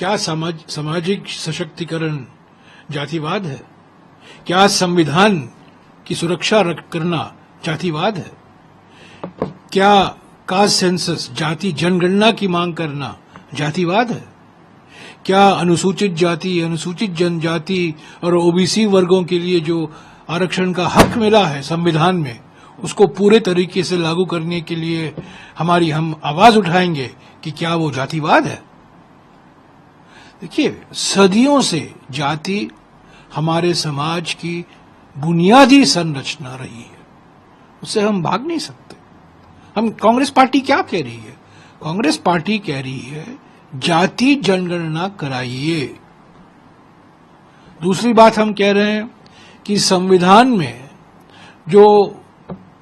क्या सामाजिक सशक्तिकरण जातिवाद है? क्या संविधान की सुरक्षा करना जातिवाद है? क्या कास्ट सेंसस जाति जनगणना की मांग करना जातिवाद है? क्या अनुसूचित जाति, अनुसूचित जनजाति और ओबीसी वर्गों के लिए जो आरक्षण का हक मिला है संविधान में, उसको पूरे तरीके से लागू करने के लिए हम आवाज उठाएंगे कि क्या वो जातिवाद है? देखिए, सदियों से जाति हमारे समाज की बुनियादी संरचना रही है, उससे हम भाग नहीं सकते। कांग्रेस पार्टी क्या कह रही है? कांग्रेस पार्टी कह रही है जाति जनगणना कराइए। दूसरी बात हम कह रहे हैं कि संविधान में जो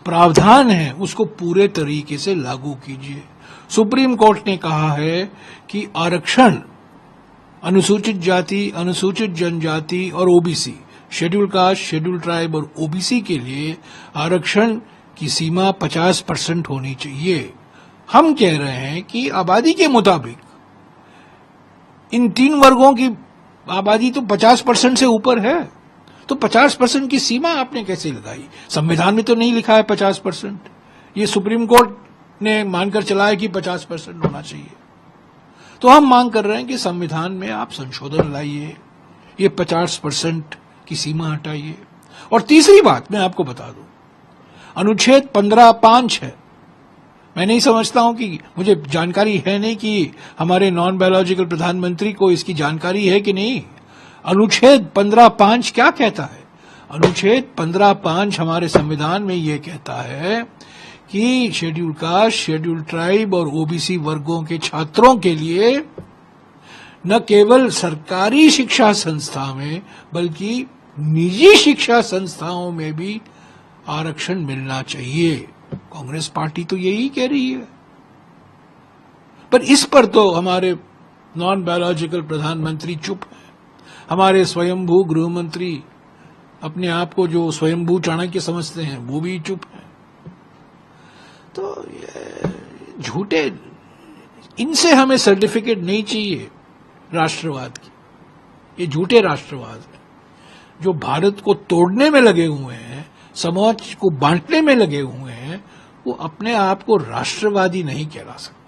प्रावधान है उसको पूरे तरीके से लागू कीजिए। सुप्रीम कोर्ट ने कहा है कि आरक्षण अनुसूचित जाति, अनुसूचित जनजाति और OBC, schedule caste, schedule tribe और ओबीसी के लिए आरक्षण की सीमा 50% होनी चाहिए। हम कह रहे हैं कि आबादी के मुताबिक इन 3 वर्गों की आबादी तो 50% से ऊपर है, तो 50% की सीमा आपने कैसे लगाई? संविधान में तो नहीं लिखा है 50%, ये सुप्रीम कोर्ट ने मानकर चला है कि 50% होना चाहिए। तो हम मांग कर रहे हैं कि संविधान में आप संशोधन लाइए, ये 50% की सीमा हटाइए। और तीसरी बात मैं आपको बता दूं, अनुच्छेद 15(5) है। मैं नहीं समझता हूं कि, मुझे जानकारी है नहीं कि हमारे नॉन बायोलॉजिकल प्रधानमंत्री को इसकी जानकारी है कि नहीं। अनुच्छेद 15(5) क्या कहता है? अनुच्छेद 15(5) हमारे संविधान में यह कहता है कि शेड्यूल कास्ट, शेड्यूल ट्राइब और ओबीसी वर्गों के छात्रों के लिए न केवल सरकारी शिक्षा संस्था में बल्कि निजी शिक्षा संस्थाओं में भी आरक्षण मिलना चाहिए। कांग्रेस पार्टी तो यही कह रही है, पर इस पर तो हमारे नॉन बायोलॉजिकल प्रधानमंत्री चुप है। हमारे स्वयंभू गृह मंत्री, अपने आप को जो स्वयंभू चाणक्य समझते हैं, वो भी चुप है। तो ये झूठे, इनसे हमें सर्टिफिकेट नहीं चाहिए राष्ट्रवाद की। ये झूठे राष्ट्रवाद हैं जो भारत को तोड़ने में लगे हुए हैं, समाज को बांटने में लगे हुए हैं। वो अपने आप को राष्ट्रवादी नहीं कहला सकते।